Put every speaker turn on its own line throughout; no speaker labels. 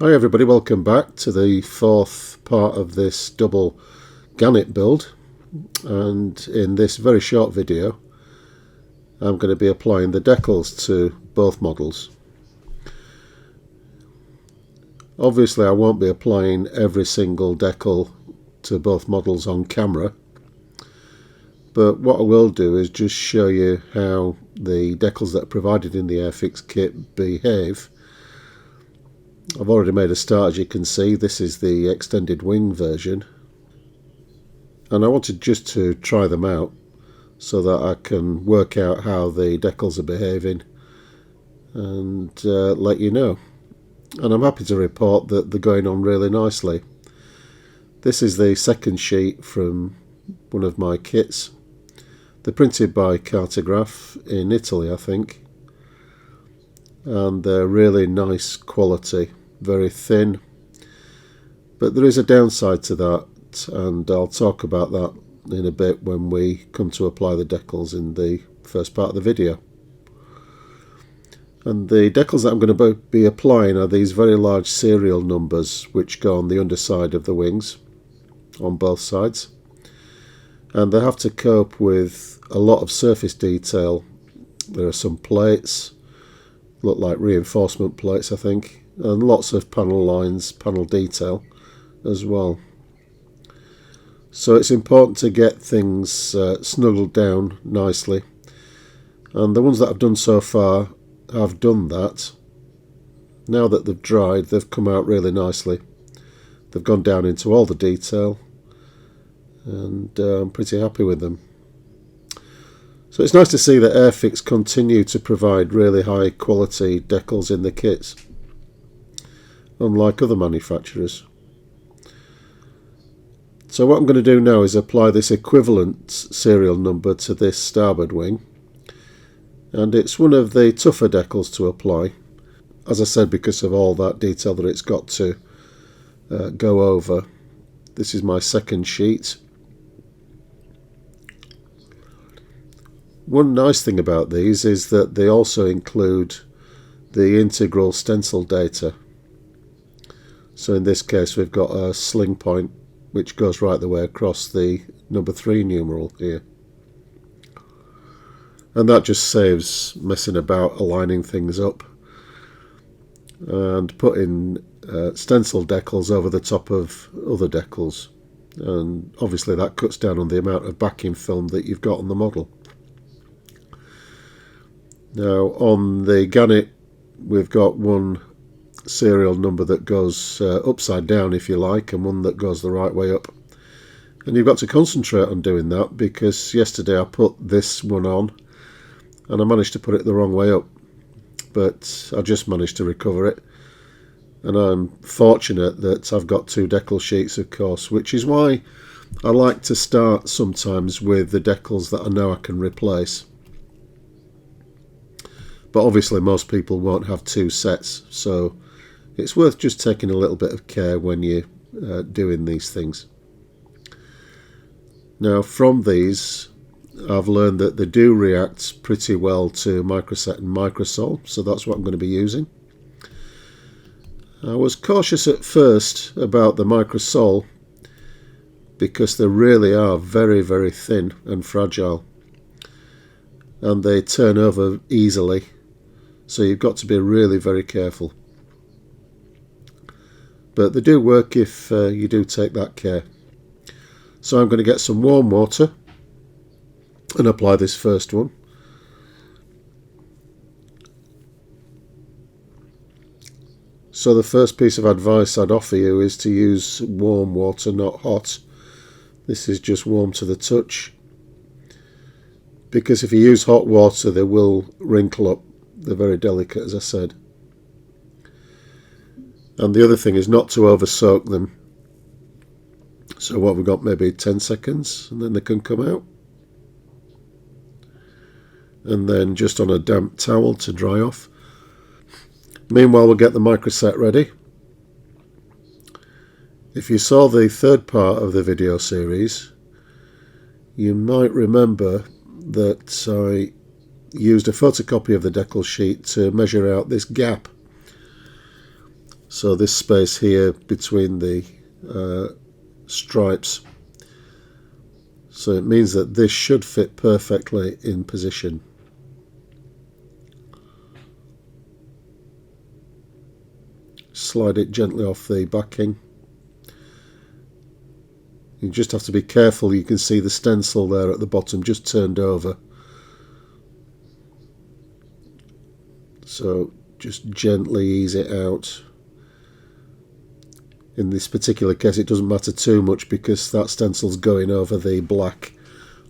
Hi everybody, welcome back to the fourth part of this double Gannet build, and in this very short video I'm going to be applying the decals to both models. Obviously I won't be applying every single decal to both models on camera, but what I will do is just show you how the decals that are provided in the Airfix kit behave. I've already made a start, as you can see. This is the extended wing version, and I wanted just to try them out so that I can work out how the decals are behaving and let you know. And I'm happy to report that they're going on really nicely. This is the second sheet from one of my kits. They're printed by Cartograph in Italy, I think, and they're really nice quality, very thin, but there is a downside to that, and I'll talk about that in a bit when we come to apply the decals in the first part of the video. And the decals that I'm going to be applying are these very large serial numbers which go on the underside of the wings on both sides, and they have to cope with a lot of surface detail. There are some plates, look like reinforcement plates I think, and lots of panel lines, panel detail as well. So it's important to get things snuggled down nicely, and the ones that I've done so far have done that. Now that they've dried, they've come out really nicely. They've gone down into all the detail, and I'm pretty happy with them. So it's nice to see that Airfix continue to provide really high quality decals in the kits, unlike other manufacturers. So what I'm going to do now is apply this equivalent serial number to this starboard wing, and it's one of the tougher decals to apply, as I said, because of all that detail that it's got to go over. This is my second sheet. One nice thing about these is that they also include the integral stencil data. So in this case we've got a sling point which goes right the way across the number 3 numeral here, and that just saves messing about aligning things up and putting stencil decals over the top of other decals, and obviously that cuts down on the amount of backing film that you've got on the model. Now on the Gannet we've got one serial number that goes upside down, if you like, and one that goes the right way up, and you've got to concentrate on doing that, because yesterday I put this one on and I managed to put it the wrong way up, but I just managed to recover it, and I'm fortunate that I've got 2 decal sheets, of course, which is why I like to start sometimes with the decals that I know I can replace. But obviously most people won't have 2 sets, so it's worth just taking a little bit of care when you're doing these things. Now from these I've learned that they do react pretty well to microset and microsol, so that's what I'm going to be using. I was cautious at first about the microsol because they really are very, very thin and fragile, and they turn over easily, so you've got to be really very careful. But they do work if you do take that care. So I'm going to get some warm water and apply this first one. So the first piece of advice I'd offer you is to use warm water, not hot. This is just warm to the touch, because if you use hot water they will wrinkle up. They're very delicate, as I said. And the other thing is not to over soak them. So what we've got, maybe 10 seconds, and then they can come out. And then just on a damp towel to dry off. Meanwhile we'll get the microset ready. If you saw the third part of the video series, you might remember that I used a photocopy of the decal sheet to measure out this gap So this space here between the stripes, so it means that this should fit perfectly in position. Slide it gently off the backing. You just have to be careful. You can see the stencil there at the bottom just turned over, so just gently ease it out. In this particular case it doesn't matter too much because that stencil's going over the black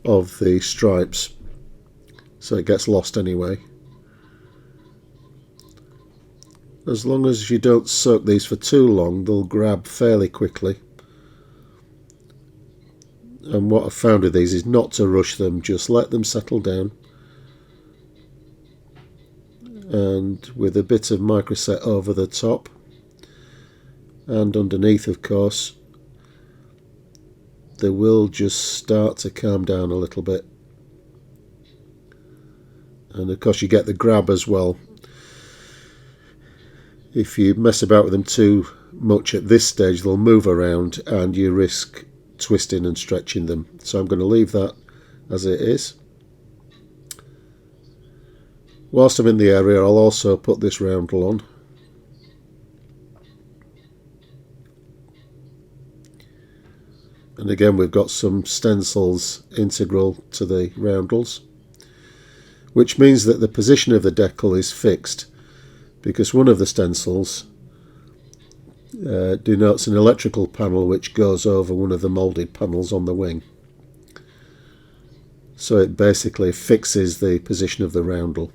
of the stripes, so it gets lost anyway. As long as you don't soak these for too long, they'll grab fairly quickly. And what I've found with these is not to rush them, just let them settle down. And with a bit of microset over the top and underneath, of course, they will just start to calm down a little bit. And of course you get the grab as well. If you mess about with them too much at this stage, they'll move around and you risk twisting and stretching them. So I'm going to leave that as it is. Whilst I'm in the area, I'll also put this roundel on. And again, we've got some stencils integral to the roundels, which means that the position of the decal is fixed, because one of the stencils denotes an electrical panel which goes over one of the moulded panels on the wing. So it basically fixes the position of the roundel.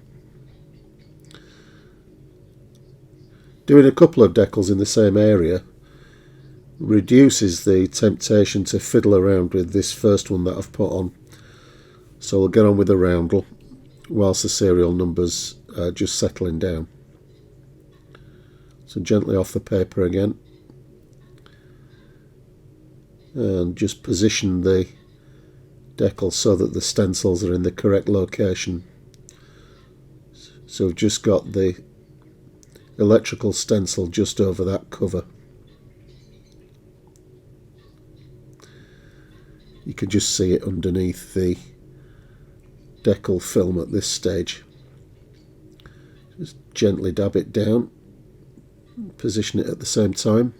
Doing a couple of decals in the same area reduces the temptation to fiddle around with this first one that I've put on. So we'll get on with the roundel whilst the serial numbers are just settling down. So gently off the paper again, and just position the decal so that the stencils are in the correct location. So we've just got the electrical stencil just over that cover. You can just see it underneath the decal film at this stage. Just gently dab it down, position it at the same time.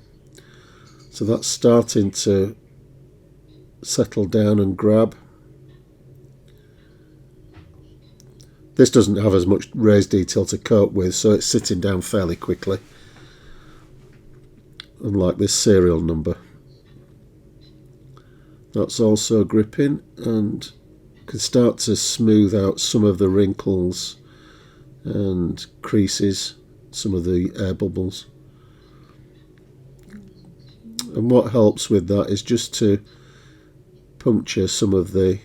So that's starting to settle down and grab. This doesn't have as much raised detail to cope with, so it's sitting down fairly quickly, unlike this serial number. That's also gripping and can start to smooth out some of the wrinkles and creases, some of the air bubbles. And what helps with that is just to puncture some of the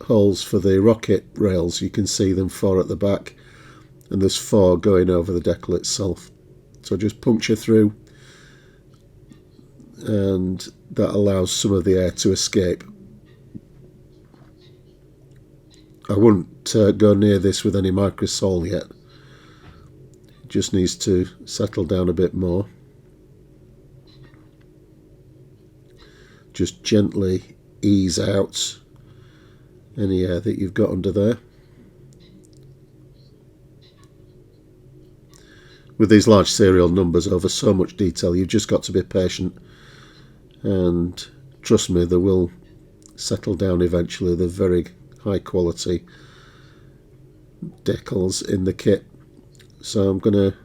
holes for the rocket rails. You can see them 4 at the back, and there's 4 going over the decal itself. So just puncture through, and that allows some of the air to escape. I wouldn't go near this with any microsol yet. It just needs to settle down a bit more. Just gently ease out any air that you've got under there. With these large serial numbers over so much detail, you've just got to be patient, and trust me, they will settle down eventually. They're very high quality decals in the kit. So I'm going to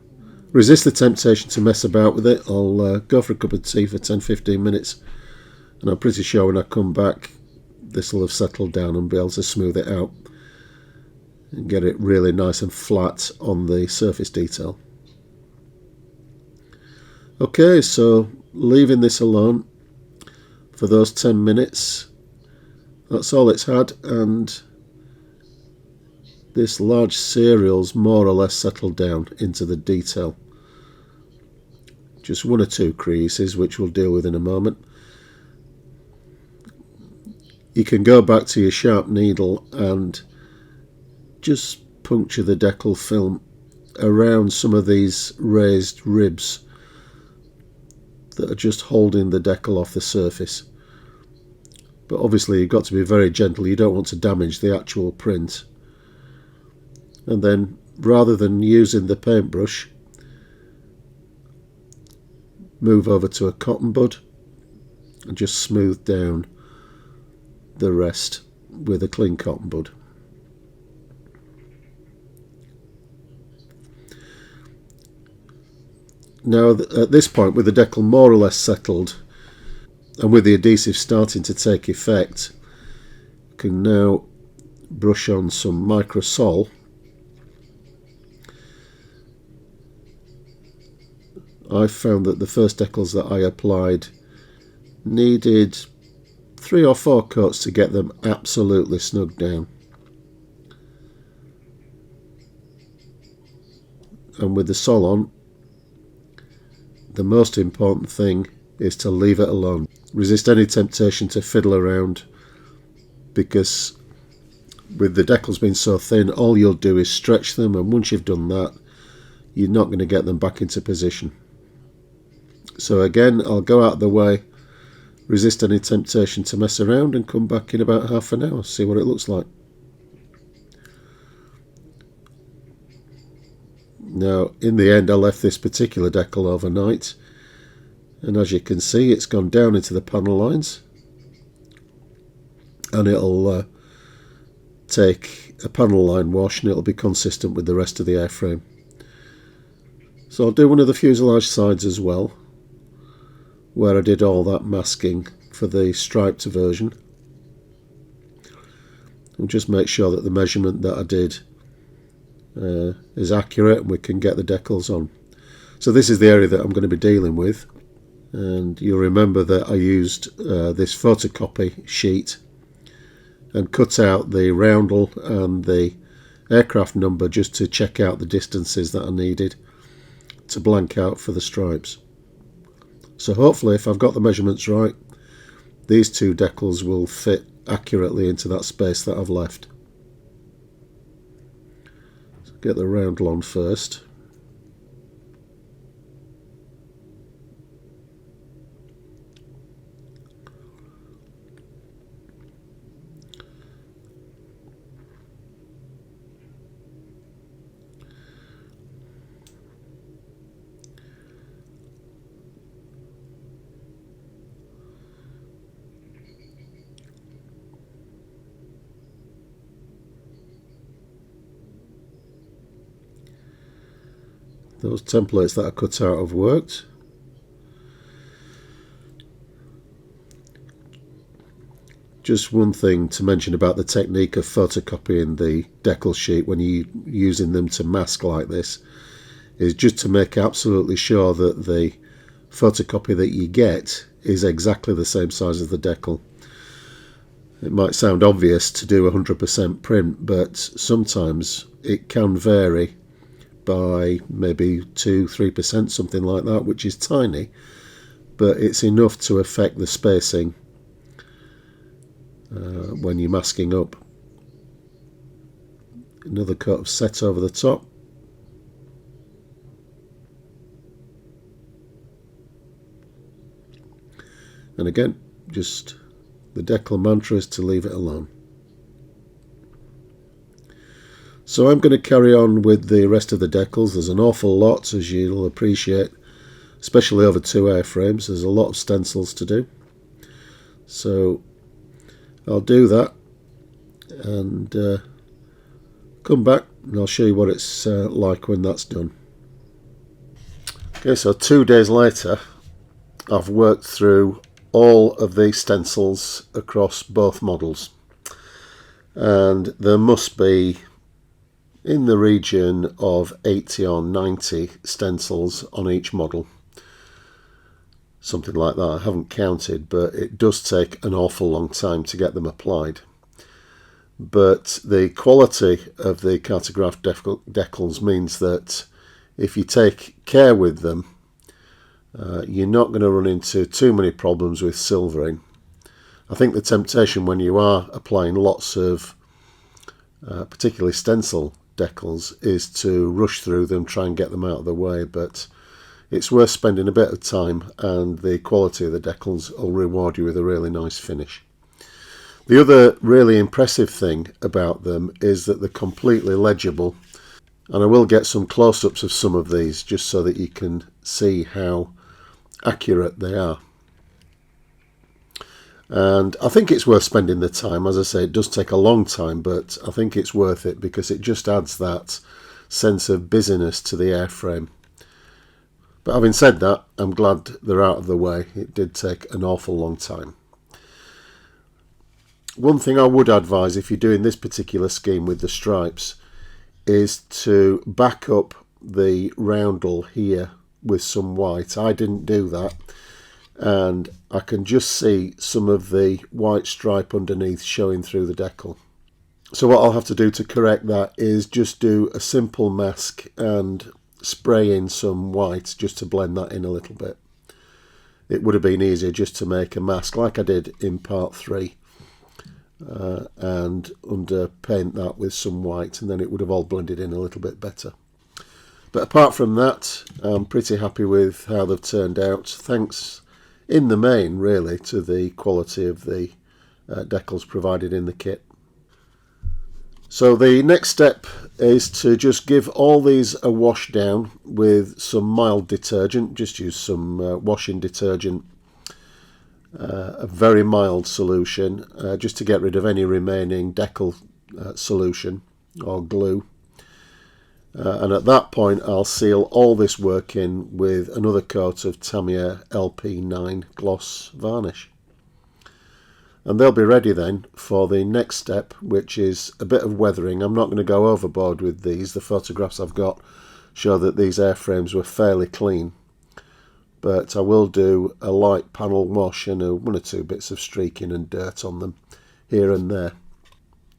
resist the temptation to mess about with it. I'll go for a cup of tea for 10-15 minutes, and I'm pretty sure when I come back this will have settled down and be able to smooth it out and get it really nice and flat on the surface detail. Okay, so leaving this alone for those 10 minutes, that's all it's had, and this large serial's more or less settled down into the detail. Just 1 or 2 creases, which we'll deal with in a moment. You can go back to your sharp needle and just puncture the decal film around some of these raised ribs that are just holding the decal off the surface. But obviously you've got to be very gentle, you don't want to damage the actual print. And then rather than using the paintbrush, move over to a cotton bud and just smooth down the rest with a clean cotton bud. Now at this point, with the decal more or less settled and with the adhesive starting to take effect, you can now brush on some microsol. I found that the first decals that I applied needed 3 or 4 coats to get them absolutely snug down. And with the sol on, the most important thing is to leave it alone. Resist any temptation to fiddle around, because with the decals being so thin, all you'll do is stretch them, and once you've done that, you're not going to get them back into position. So again, I'll go out of the way, resist any temptation to mess around, and come back in about half an hour, see what it looks like. Now, in the end, I left this particular decal overnight, and as you can see, it's gone down into the panel lines, and it'll take a panel line wash, and it'll be consistent with the rest of the airframe. So I'll do one of the fuselage sides as well, where I did all that masking for the striped version, and just make sure that the measurement that I did is accurate and we can get the decals on. So this is the area that I'm going to be dealing with, and you'll remember that I used this photocopy sheet and cut out the roundel and the aircraft number just to check out the distances that I needed to blank out for the stripes. So hopefully, if I've got the measurements right, these 2 decals will fit accurately into that space that I've left. So get the roundel on first. Those templates that I cut out have worked. Just one thing to mention about the technique of photocopying the decal sheet when you're using them to mask like this is just to make absolutely sure that the photocopy that you get is exactly the same size as the decal. It might sound obvious to do 100% print, but sometimes it can vary by maybe 2-3%, something like that, which is tiny, but it's enough to affect the spacing when you're masking up. Another coat of set over the top. And again, just the decal mantra is to leave it alone. So I'm going to carry on with the rest of the decals. There's an awful lot, as you'll appreciate, especially over 2 airframes. There's a lot of stencils to do. So I'll do that and come back and I'll show you what it's like when that's done. Okay, so 2 days later, I've worked through all of these stencils across both models, and there must be in the region of 80 or 90 stencils on each model, something like that. I haven't counted, but it does take an awful long time to get them applied. But the quality of the cartograph decals means that if you take care with them, you're not going to run into too many problems with silvering. I think the temptation when you are applying lots of particularly stencil decals is to rush through them, try and get them out of the way, but It's worth spending a bit of time, and the quality of the decals will reward you with a really nice finish. The other really impressive thing about them is that they're completely legible, and I will get some close-ups of some of these just so that you can see how accurate they are. And I think it's worth spending the time. As I say, it does take a long time, but I think it's worth it because it just adds that sense of busyness to the airframe. But having said that, I'm glad they're out of the way. It did take an awful long time. One thing I would advise if you're doing this particular scheme with the stripes is to back up the roundel here with some white. I didn't do that, and I can just see some of the white stripe underneath showing through the decal. So what I'll have to do to correct that is just do a simple mask and spray in some white just to blend that in a little bit. It would have been easier just to make a mask like I did in part 3 and underpaint that with some white, and then it would have all blended in a little bit better. But apart from that, I'm pretty happy with how they've turned out, thanks in the main really to the quality of the decals provided in the kit. So the next step is to just give all these a wash down with some mild detergent. Just use some washing detergent, a very mild solution, just to get rid of any remaining decal solution or glue. And at that point I'll seal all this work in with another coat of Tamiya LP9 gloss varnish. And they'll be ready then for the next step, which is a bit of weathering. I'm not going to go overboard with these. The photographs I've got show that these airframes were fairly clean. But I will do a light panel wash and one or two bits of streaking and dirt on them here and there.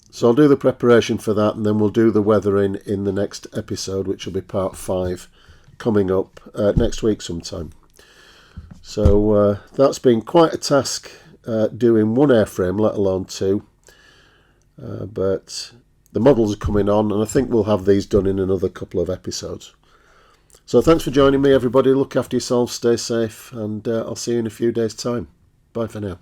So I'll do the preparation for that, and then we'll do the weathering in the next episode, which will be part 5, coming up next week sometime. So that's been quite a task doing one airframe, let alone 2. But the models are coming on, and I think we'll have these done in another couple of episodes. So thanks for joining me, everybody. Look after yourselves, stay safe, and I'll see you in a few days' time. Bye for now.